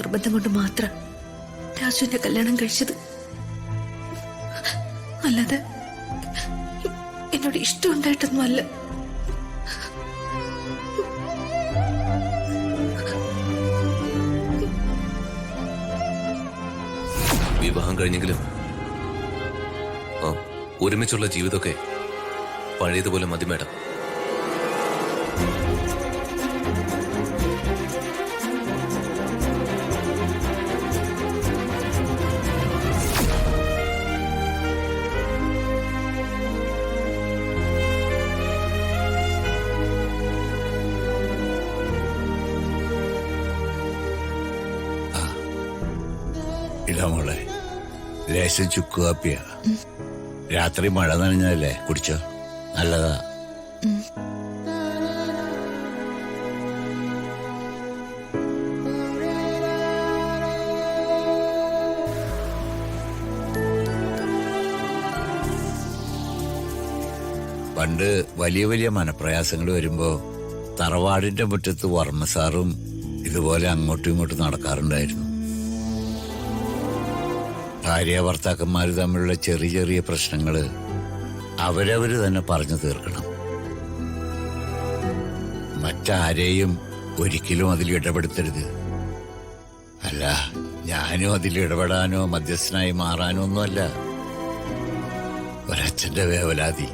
നിർബന്ധം കൊണ്ട് മാത്രം രാജുവിന്റെ കല്യാണം കഴിച്ചത്. അല്ലാതെ എന്നോട് ഇഷ്ടമുണ്ടായിട്ടൊന്നും അല്ല. വിവാഹം കഴിഞ്ഞെങ്കിലും ഒരുമിച്ചുള്ള ജീവിതമൊക്കെ പഴയതുപോലെ മതി മേഡം. മോളെ ലേശം ചുക്ക് കാപ്പിയാ. രാത്രി മഴ നനഞ്ഞതല്ലേ, കുടിച്ചോ, നല്ലതാ. പണ്ട് വലിയ വലിയ മനപ്രയാസങ്ങൾ വരുമ്പോ തറവാടിന്റെ മുറ്റത്ത് വർമ്മസാറും ഇതുപോലെ അങ്ങോട്ടും ഇങ്ങോട്ടും നടക്കാറുണ്ടായിരുന്നു. ഭാര്യ ഭർത്താക്കന്മാര് തമ്മിലുള്ള ചെറിയ ചെറിയ പ്രശ്നങ്ങള് അവരവര് തന്നെ പറഞ്ഞു തീർക്കണം. മറ്റാരെയും ഒരിക്കലും അതിൽ ഇടപെടുത്തരുത്. അല്ല, ഞാനും അതിൽ ഇടപെടാനോ മധ്യസ്ഥനായി മാറാനോ ഒന്നുമല്ല. ഒരച്ഛന്റെ വേവലാതി,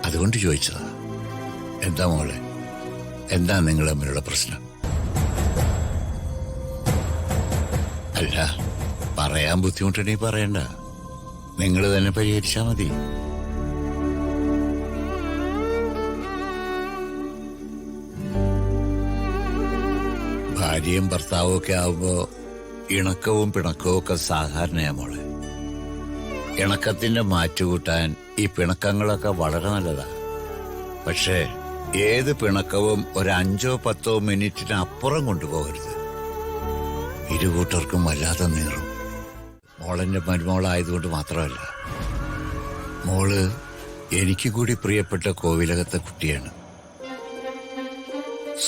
അതുകൊണ്ട് ചോദിച്ചതാ. എന്താ മോളെ, എന്താ നിങ്ങൾ തമ്മിലുള്ള പ്രശ്നം? അല്ല, പറയാൻ ബുദ്ധിമുട്ടുണ്ടെങ്കിൽ പറയണ്ട, നിങ്ങൾ തന്നെ പരിഹരിച്ചാ മതി. ഭാര്യയും ഭർത്താവും ഒക്കെ ആവുമ്പോ ഇണക്കവും പിണക്കവും ഒക്കെ സാധാരണയാ മോളെ. ഇണക്കത്തിന്റെ മാറ്റുകൂട്ടാൻ ഈ പിണക്കങ്ങളൊക്കെ വളരെ നല്ലതാ. പക്ഷേ ഏത് പിണക്കവും ഒരു 5-10 മിനിറ്റിന് അപ്പുറം കൊണ്ടുപോകരുത്. ഇരുകൂട്ടർക്കും വല്ലാതെ നീറും. മോളെന്റെ മരുമോളായതുകൊണ്ട് മാത്രമല്ല, മോള് എനിക്ക് കൂടി പ്രിയപ്പെട്ട കോവിലകത്തെ കുട്ടിയാണ്.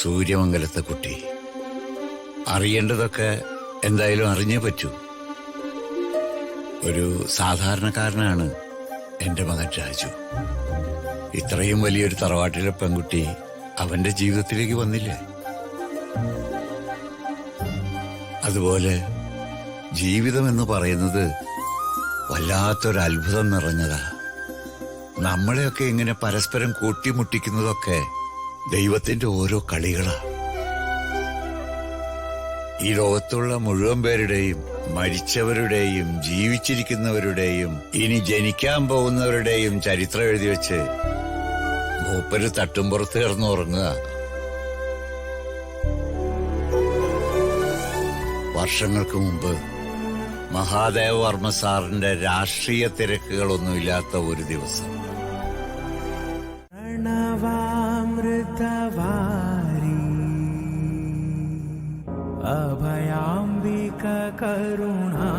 സൂര്യമംഗലത്തെ കുട്ടി. അറിയേണ്ടതൊക്കെ എന്തായാലും അറിഞ്ഞേ പറ്റൂ. ഒരു സാധാരണക്കാരനാണ് എന്റെ മകൻ രാജു. ഇത്രയും വലിയൊരു തറവാട്ടിലെ പെൺകുട്ടി അവന്റെ ജീവിതത്തിലേക്ക് വന്നില്ലേ? അതുപോലെ ജീവിതം എന്ന് പറയുന്നത് വല്ലാത്തൊരു അത്ഭുതം നിറഞ്ഞതാ. നമ്മളെയൊക്കെ ഇങ്ങനെ പരസ്പരം കൂട്ടിമുട്ടിക്കുന്നതൊക്കെ ദൈവത്തിന്റെ ഓരോ കളികളാ. ഈ ലോകത്തുള്ള മുഴുവൻ പേരുടെയും, മരിച്ചവരുടെയും ജീവിച്ചിരിക്കുന്നവരുടെയും ഇനി ജനിക്കാൻ പോകുന്നവരുടെയും ചരിത്രം എഴുതി വെച്ച് മൂപ്പര് തട്ടുംപുറത്ത് കിടന്ന് ഉറങ്ങുക. വർഷങ്ങൾക്ക് മുമ്പ് മഹാദേവ വർമ്മ സാറിന്റെ രാഷ്ട്രീയ തിരക്കുകളൊന്നുമില്ലാത്ത ഒരു ദിവസം അഭയാംബിക കരുണാംബുരാശി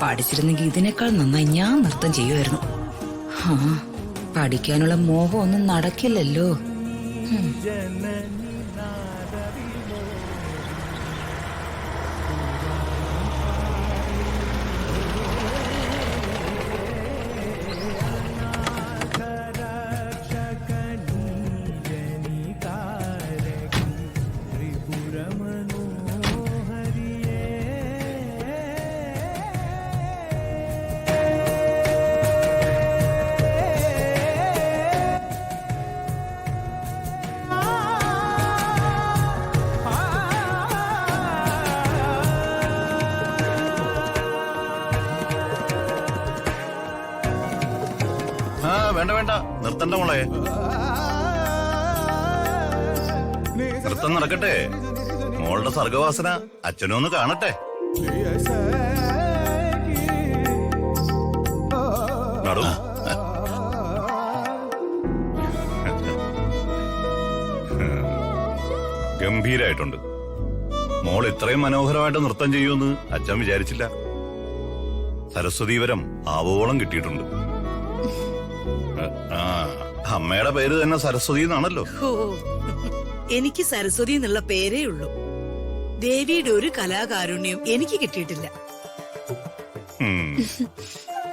പഠിച്ചിരുന്നെങ്കിൽ ഇതിനേക്കാൾ നന്നായി ഞാൻ നൃത്തം ചെയ്യുമായിരുന്നു. പഠിക്കാനുള്ള മോഹം ഒന്നും നടക്കില്ലല്ലോ. വേണ്ട വേണ്ട, നിർത്തണ്ട മോളെ. നൃത്തം നടക്കട്ടെ. മോളുടെ സർഗവാസന അച്ഛനൊന്ന് കാണട്ടെ. നടു. ഗംഭീരായിട്ടുണ്ട്. മോൾ ഇത്രയും മനോഹരമായിട്ട് നൃത്തം ചെയ്യുമെന്ന് അച്ഛൻ വിചാരിച്ചില്ല. സരസ്വതീവരം ആവോളം കിട്ടിയിട്ടുണ്ട്. ആ, അമ്മയുടെ പേര് തന്നെ സരസ്വതി എന്നാണല്ലോ. ഓ, എനിക്ക് സരസ്വതി എന്നുള്ള പേരേ ഉള്ളൂ. ദേവിയുടെ ഒരു കലാകാരുണ്യം എനിക്ക് കിട്ടിയിട്ടില്ല.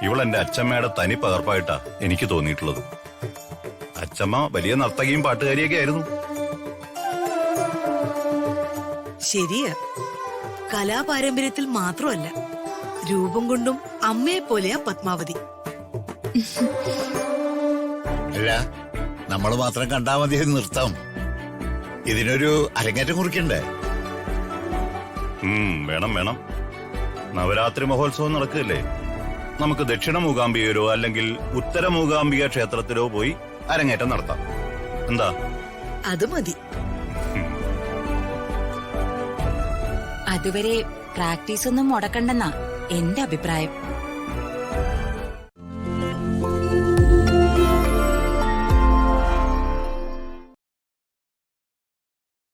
ഇവളെന്റെ അച്ഛമ്മയുടെ തനി പകർപ്പായിട്ടാ എനിക്ക് തോന്നിയിട്ടുള്ളത്. അച്ഛമ്മ വലിയ നർത്തകിയും പാട്ടുകാരിയൊക്കെ ആയിരുന്നു. ശരിയാ, കലാപാരമ്പര്യത്തിൽ മാത്രമല്ല, രൂപം കൊണ്ടും അമ്മയെ പോലെയാ പത്മാവതി. അല്ല, നമ്മൾ മാത്രം കണ്ടാ മതി നൃത്തം. ഇതിനൊരു അരങ്ങേറ്റം കുറിക്കണ്ടേ? വേണം വേണം. നവരാത്രി മഹോത്സവം നടക്കുകയല്ലേ, നമുക്ക് ദക്ഷിണ മൂകാംബികയിലോ അല്ലെങ്കിൽ ഉത്തര മൂകാംബിക ക്ഷേത്രത്തിലോ പോയി അരങ്ങേറ്റം നടത്താം. എന്താ? അത് മതി. അതുവരെ പ്രാക്ടീസ് ഒന്നും മുടക്കണ്ടെന്നാ എന്റെ അഭിപ്രായം.